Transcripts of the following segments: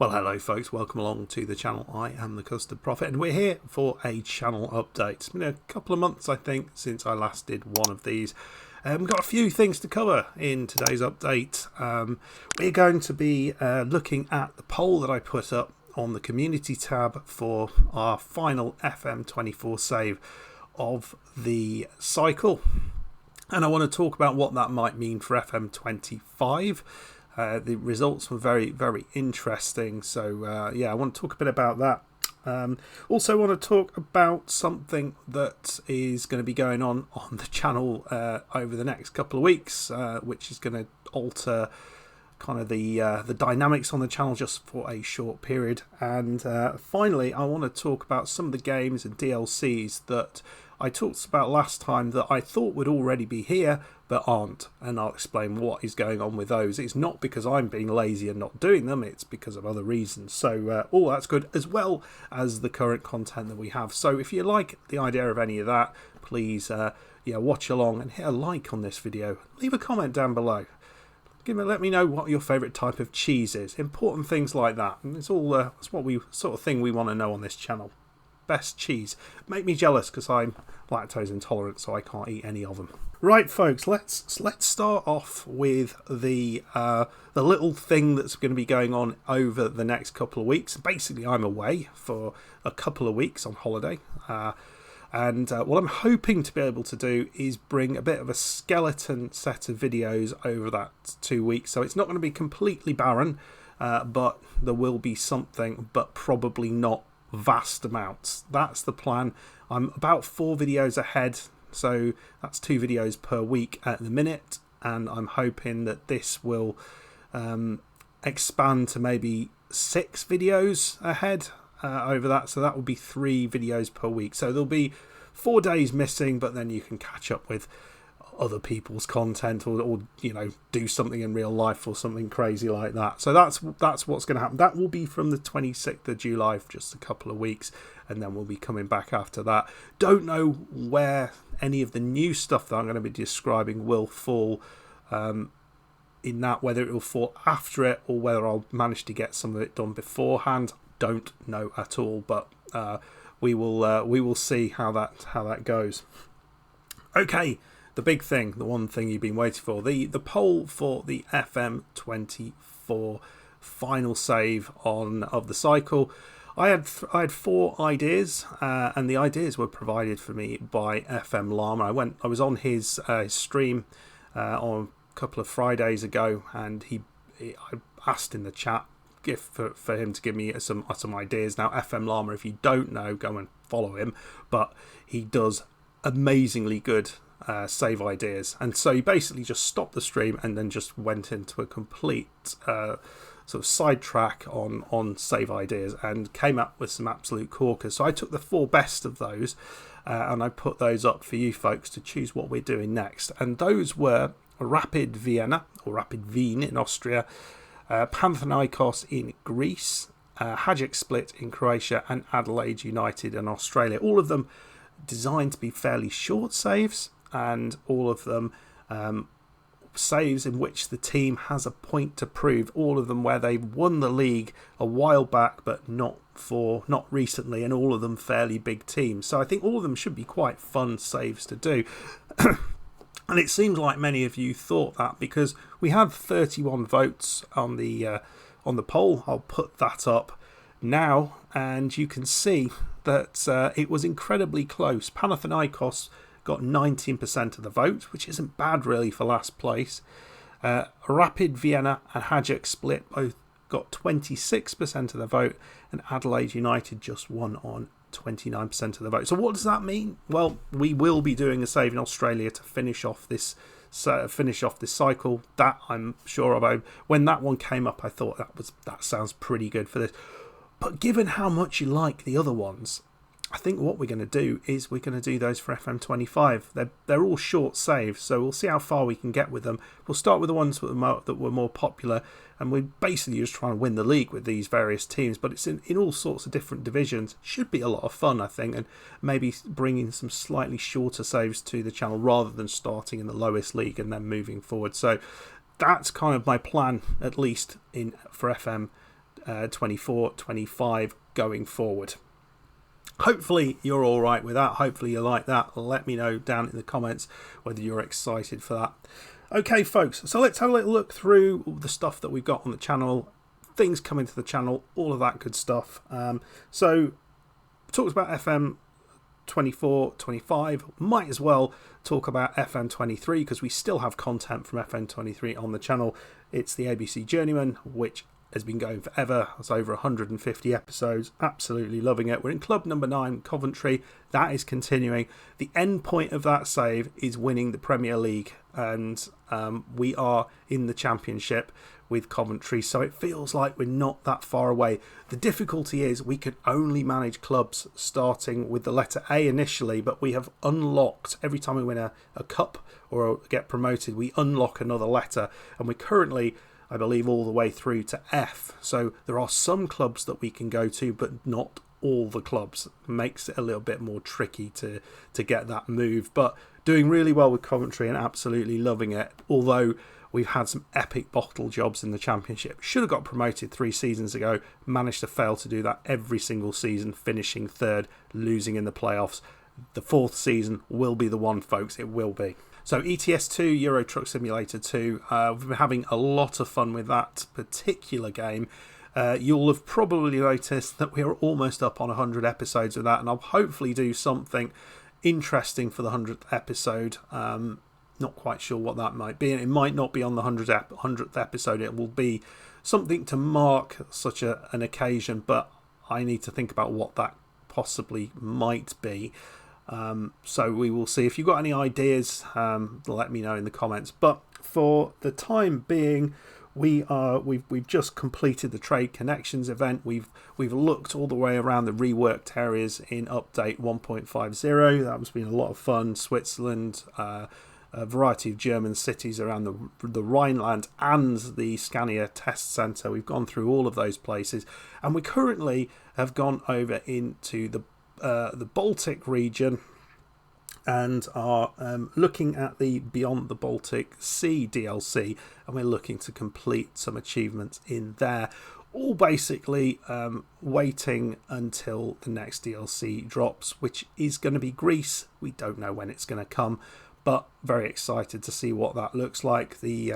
Well, hello folks, welcome along to the channel. I am the Custard Prophet and we're here for a channel update. It's been a couple of months, I think, since I last did one of these. We've got a few things to cover in today's update. We're going to be looking at the poll that I put up on the community tab for our final FM24 save of the cycle. And I want to talk about what that might mean for FM25. The results were very, very interesting. So, yeah, I want to talk a bit about that. Also want to talk about something that is going to be going on the channel over the next couple of weeks, which is going to alter kind of the dynamics on the channel just for a short period. And finally, I want to talk about some of the games and DLCs that I talked about last time that I thought would already be here but aren't, and I'll explain what is going on with those. It's not because I'm being lazy and not doing them, it's because of other reasons. So all that's good, as well as the current content that we have. So if you like the idea of any of that, please watch along and hit a like on this video. Leave a comment down below. Let me know what your favourite type of cheese is. Important things like that. And it's all it's what we sort of thing we want to know on this channel. Best cheese. Make me jealous because I'm lactose intolerant, so I can't eat any of them. Right, folks, let's start off with the little thing that's going to be going on over the next couple of weeks. Basically, I'm away for a couple of weeks on holiday, and what I'm hoping to be able to do is bring a bit of a skeleton set of videos over that 2 weeks. So it's not going to be completely barren, but there will be something, but probably not vast amounts. That's the plan. I'm about 4 videos ahead, so that's 2 videos per week at the minute, and I'm hoping that this will expand to maybe 6 videos ahead over that, so that will be 3 videos per week. So there'll be 4 days missing, but then you can catch up with other people's content or do something in real life or something crazy like that. So that's what's going to happen. That will be from the 26th of July for just a couple of weeks, and then we'll be coming back after that. Don't know where any of the new stuff that I'm going to be describing will fall in that, whether it will fall after it or whether I'll manage to get some of it done beforehand. Don't know at all, but we will see how that goes. Okay. The big thing, the one thing you've been waiting for, the poll for the FM24 final save of the cycle. I had 4 ideas, and the ideas were provided for me by FM Llama. I was on his stream on a couple of Fridays ago, and I asked in the chat for him to give me some ideas. Now, FM Llama, if you don't know, go and follow him, but he does amazingly good save ideas, and so he basically just stopped the stream and then just went into a complete sort of sidetrack on save ideas and came up with some absolute corkers. So I took the 4 best of those and I put those up for you folks to choose what we're doing next, and those were Rapid Vienna or Rapid Wien in Austria, Panathinaikos in Greece, Hajduk Split in Croatia, and Adelaide United in Australia. All of them designed to be fairly short saves, and all of them saves in which the team has a point to prove. All of them where they've won the league a while back, but not recently, and all of them fairly big teams. So I think all of them should be quite fun saves to do. And it seems like many of you thought that, because we had 31 votes on the poll. I'll put that up now, and you can see that it was incredibly close. Panathinaikos got 19% of the vote, which isn't bad really for last place. Rapid Vienna and Hajduk Split both got 26% of the vote, and Adelaide United just won on 29% of the vote. So what does that mean? Well, we will be doing a save in Australia to finish off this cycle. That I'm sure of. When that one came up, I thought that sounds pretty good for this. But given how much you like the other ones, I think what we're going to do is we're going to do those for FM25. They're all short saves, so we'll see how far we can get with them. We'll start with the ones that were more popular, and we're basically just trying to win the league with these various teams, but it's in all sorts of different divisions. Should be a lot of fun, I think, and maybe bringing some slightly shorter saves to the channel rather than starting in the lowest league and then moving forward. So that's kind of my plan, at least for FM FM24-25 going forward. Hopefully you're all right with that. Hopefully you like that. Let me know down in the comments whether you're excited for that. Okay, folks, so let's have a little look through the stuff that we've got on the channel, things coming to the channel, all of that good stuff. So talked about FM24-25. Might as well talk about FM23 because we still have content from FM23 on the channel. It's the ABC Journeyman, which has been going forever. It's over 150 episodes. Absolutely loving it. We're in club number 9, Coventry. That is continuing. The end point of that save is winning the Premier League, and we are in the Championship with Coventry, so it feels like we're not that far away. The difficulty is we can only manage clubs starting with the letter A initially, but we have unlocked, every time we win a cup or get promoted, we unlock another letter, and we're currently, I believe, all the way through to F. So there are some clubs that we can go to, but not all the clubs. Makes it a little bit more tricky to get that move. But doing really well with Coventry and absolutely loving it. Although we've had some epic bottle jobs in the Championship. Should have got promoted 3 seasons ago. Managed to fail to do that every single season, finishing 3rd, losing in the playoffs. The 4th season will be the one, folks. It will be. So ETS2, Euro Truck Simulator 2, we've been having a lot of fun with that particular game. You'll have probably noticed that we are almost up on 100 episodes with that, and I'll hopefully do something interesting for the 100th episode. Not quite sure what that might be, and it might not be on the 100th episode. It will be something to mark such an occasion, but I need to think about what that possibly might be. So we will see. If you've got any ideas, let me know in the comments. But for the time being, we've just completed the Trade Connections event. We've looked all the way around the reworked areas in update 1.50. That has been a lot of fun. Switzerland, a variety of German cities around the Rhineland and the Scania Test Centre. We've gone through all of those places, and we currently have gone over into the Baltic region and are looking at the Beyond the Baltic Sea DLC, and we're looking to complete some achievements in there, all basically waiting until the next DLC drops, which is going to be Greece. We don't know when it's going to come, but very excited to see what that looks like. The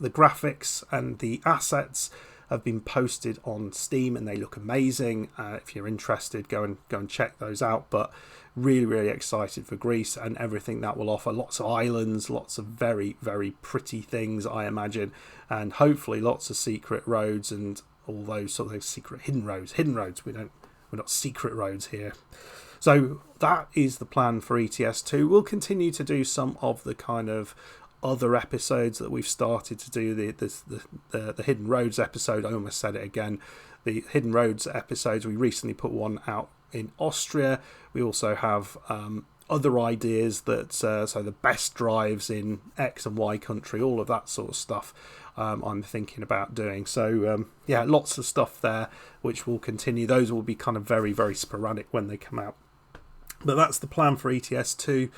graphics and the assets have been posted on Steam and they look amazing. If you're interested, go and check those out. But really excited for Greece and everything that will offer. Lots of islands, lots of very, very pretty things, I imagine, and hopefully lots of secret roads and all those sort of secret hidden roads. We're not secret roads here. So that is the plan for ETS2. We'll continue to do some of the kind of other episodes that we've started to do. The Hidden Roads episode, I almost said it again. The Hidden Roads episodes, we recently put one out in Austria. We also have other ideas that so the best drives in X and Y country, all of that sort of stuff I'm thinking about doing. So yeah, lots of stuff there which will continue. Those will be kind of very, very sporadic when they come out. But that's the plan for ETS2.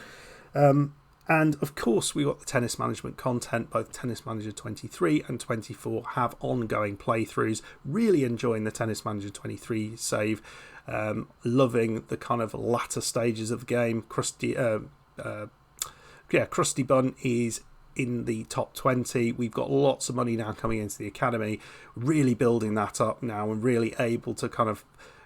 And of course, we got the tennis management content. Both Tennis Manager 23 and 24 have ongoing playthroughs. Really enjoying the Tennis Manager 23 save. Loving the kind of latter stages of the game. Krusty Bun is in the top 20. We've got lots of money now coming into the academy. Really building that up now and really able to kind of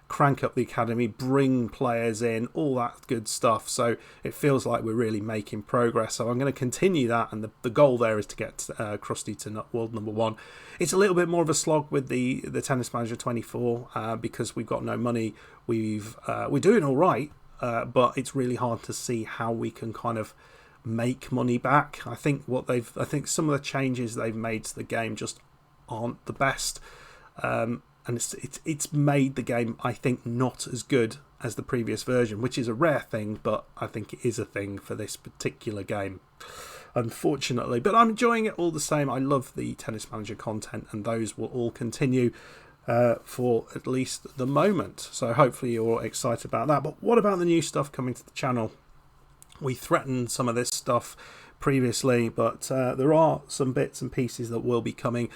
crank up the academy, bring players in, all that good stuff. So it feels like we're really making progress. So I'm going to continue that, and the goal there is to get Krusty to world number 1. It's a little bit more of a slog with the Tennis Manager 24 because we've got no money. We're doing all right, but it's really hard to see how we can kind of make money back. I think some of the changes they've made to the game just aren't the best. And it's made the game, I think, not as good as the previous version, which is a rare thing, but I think it is a thing for this particular game, unfortunately. But I'm enjoying it all the same. I love the Tennis Manager content, and those will all continue for at least the moment. So hopefully you're all excited about that. But what about the new stuff coming to the channel? We threatened some of this stuff previously, but there are some bits and pieces that will be coming.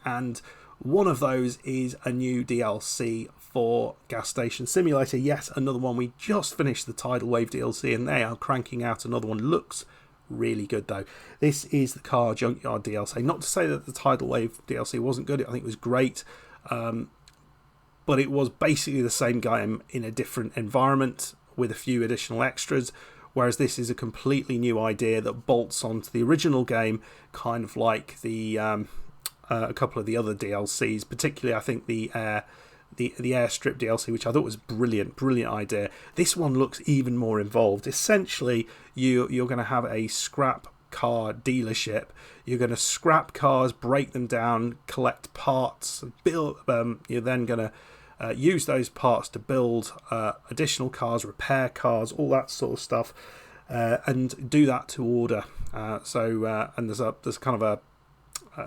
And one of those is a new DLC for Gas Station Simulator. Yes, another one. We just finished the Tidal Wave DLC and they are cranking out another one. Looks really good though. This is the Car Junkyard DLC. Not to say that the Tidal Wave DLC wasn't good. I think it was great. But it was basically the same game in a different environment with a few additional extras. Whereas this is a completely new idea that bolts onto the original game, kind of like the a couple of the other DLCs, particularly I think the Airstrip DLC, which I thought was brilliant idea. This one looks even more involved. Essentially, you're going to have a scrap car dealership. You're going to scrap cars, break them down, collect parts, build. You're then going to use those parts to build additional cars, repair cars, all that sort of stuff, and do that to order. And there's kind of a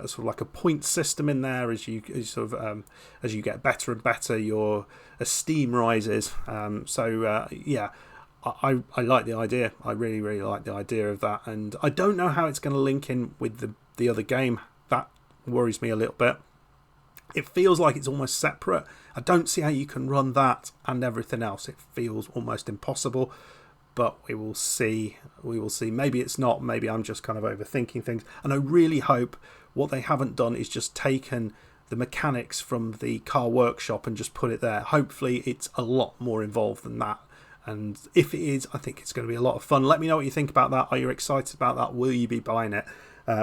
sort of like a point system in there as you get better and better, your esteem rises. I like the idea. I really like the idea of that, and I don't know how it's going to link in with the other game. That worries me a little bit. It feels like it's almost separate. I don't see how you can run that and everything else. It feels almost impossible, but we will see. Maybe it's not. Maybe I'm just kind of overthinking things, and I really hope what they haven't done is just taken the mechanics from the car workshop and just put it there. Hopefully it's a lot more involved than that. And if it is, I think it's going to be a lot of fun. Let me know what you think about that. Are you excited about that? Will you be buying it?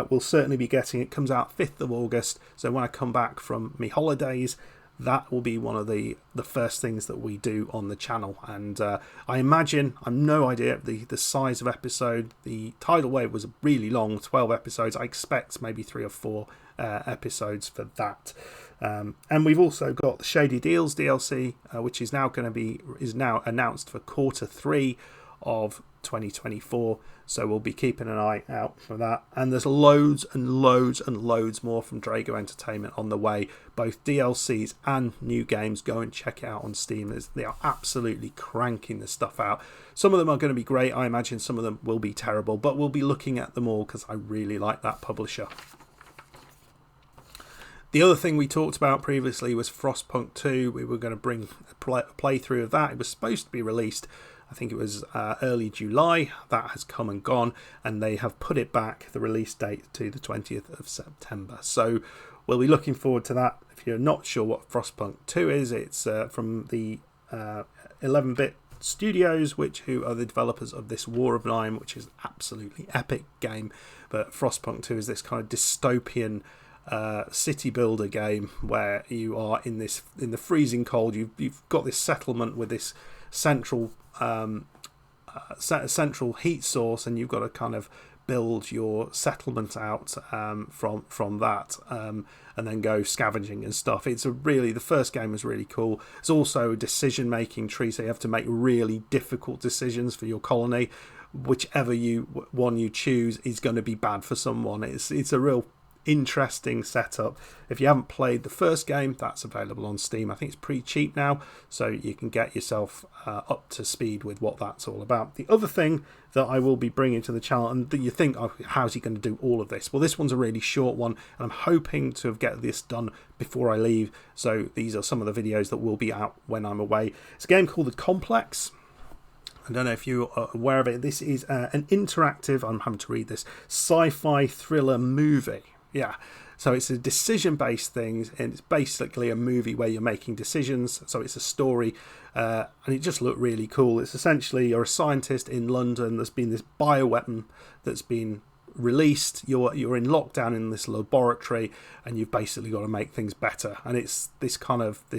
We'll certainly be getting it. It comes out 5th of August. So when I come back from me holidays, that will be one of the first things that we do on the channel. And I imagine, I've no idea the size of episode. The Tidal Wave was really long, 12 episodes. I expect maybe 3 or 4 episodes for that. And we've also got the Shady Deals DLC, which is now announced for Q3 of 2024. So we'll be keeping an eye out for that. And there's loads and loads and loads more from Drago Entertainment on the way, both DLCs and new games. Go and check it out on Steam. They are absolutely cranking the stuff out. Some of them are going to be great. I imagine some of them will be terrible, but we'll be looking at them all because I really like that publisher. The other thing we talked about previously was Frostpunk 2. We were going to bring a playthrough of that. It was supposed to be released, I think it was early July. That has come and gone, and they have put it back, the release date, to the 20th of September. So we'll be looking forward to that. If you're not sure what Frostpunk 2 is, it's from the 11-bit Studios, who are the developers of this War of Nine, which is an absolutely epic game. But Frostpunk 2 is this kind of dystopian city builder game where you are in the freezing cold. You've got this settlement with this central heat source, and you've got to kind of build your settlement out from that, and then go scavenging and stuff. The first game was really cool. It's also a decision making tree, so you have to make really difficult decisions for your colony. Whichever one you choose is going to be bad for someone. It's a real interesting setup. If you haven't played the first game, that's available on Steam. I think it's pretty cheap now, so you can get yourself up to speed with what that's all about. The other thing that I will be bringing to the channel, and you think, oh, how's he going to do all of this? Well, this one's a really short one, and I'm hoping to get this done before I leave. So these are some of the videos that will be out when I'm away. It's a game called The Complex. I don't know if you are aware of it. This is an interactive, I'm having to read this, sci-fi thriller movie. Yeah, so it's a decision-based thing, and it's basically a movie where you're making decisions. So it's a story, and it just looked really cool. It's essentially, you're a scientist in London. There's been this bioweapon that's been released. You're in lockdown in this laboratory, and you've basically got to make things better. And it's this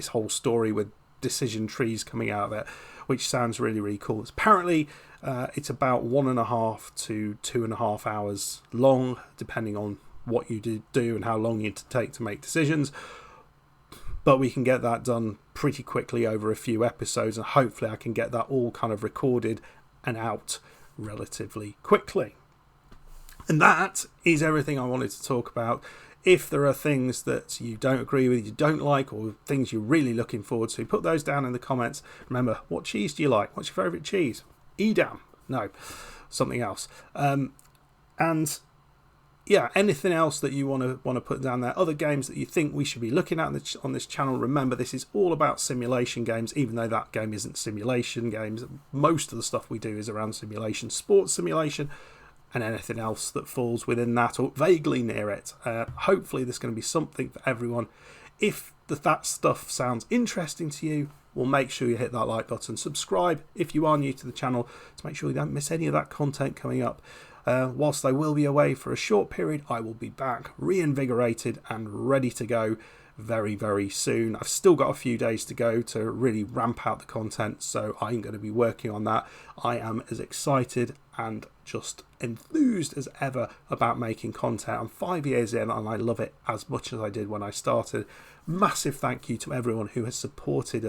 whole story with decision trees coming out of it, which sounds really, really cool. Apparently, it's about 1.5 to 2.5 hours long, depending on what you do and how long you take to make decisions. But we can get that done pretty quickly over a few episodes, and hopefully I can get that all kind of recorded and out relatively quickly. And that is everything I wanted to talk about. If there are things that you don't agree with, you don't like, or things you're really looking forward to, put those down in the comments. Remember, what cheese do you like? What's your favourite cheese? Edam? No. something else. And yeah, anything else that you want to put down there, other games that you think we should be looking at on this channel. Remember, this is all about simulation games, even though that game isn't simulation games. Most of the stuff we do is around simulation, sports simulation, and anything else that falls within that or vaguely near it. Hopefully there's going to be something for everyone. If that stuff sounds interesting to you, well, make sure you hit that like button. Subscribe if you are new to the channel to make sure you don't miss any of that content coming up. Whilst I will be away for a short period, I will be back reinvigorated and ready to go very, very soon. I've still got a few days to go to really ramp out the content, so I'm going to be working on that. I am as excited and just enthused as ever about making content. I'm 5 years in and I love it as much as I did when I started. Massive thank you to everyone who has supported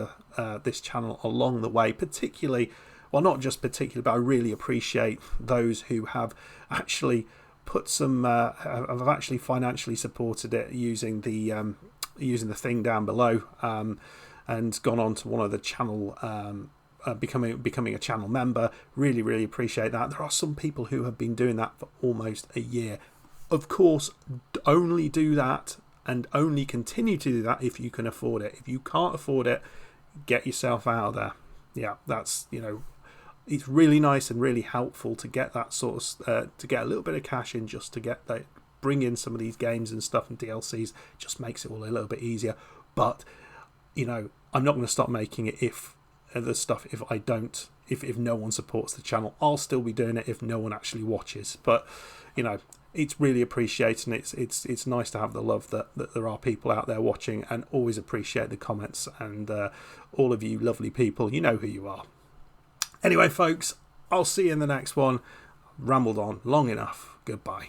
this channel along the way, particularly, well, not just particularly, but I really appreciate those who have actually put some, have actually financially supported it using the thing down below, and gone on to one of the channel, becoming a channel member. Really, really appreciate that. There are some people who have been doing that for almost a year. Of course, only do that and only continue to do that if you can afford it. If you can't afford it, get yourself out of there. Yeah, that's, it's really nice and really helpful to get that sort of, to get a little bit of cash in just to get that, bring in some of these games and stuff and DLCs. Just makes it all a little bit easier. But, I'm not going to stop making it if I don't, if no one supports the channel. I'll still be doing it if no one actually watches. But, it's really appreciated, and it's nice to have the love that there are people out there watching, and always appreciate the comments and all of you lovely people. You know who you are. Anyway, folks, I'll see you in the next one. Rambled on long enough. Goodbye.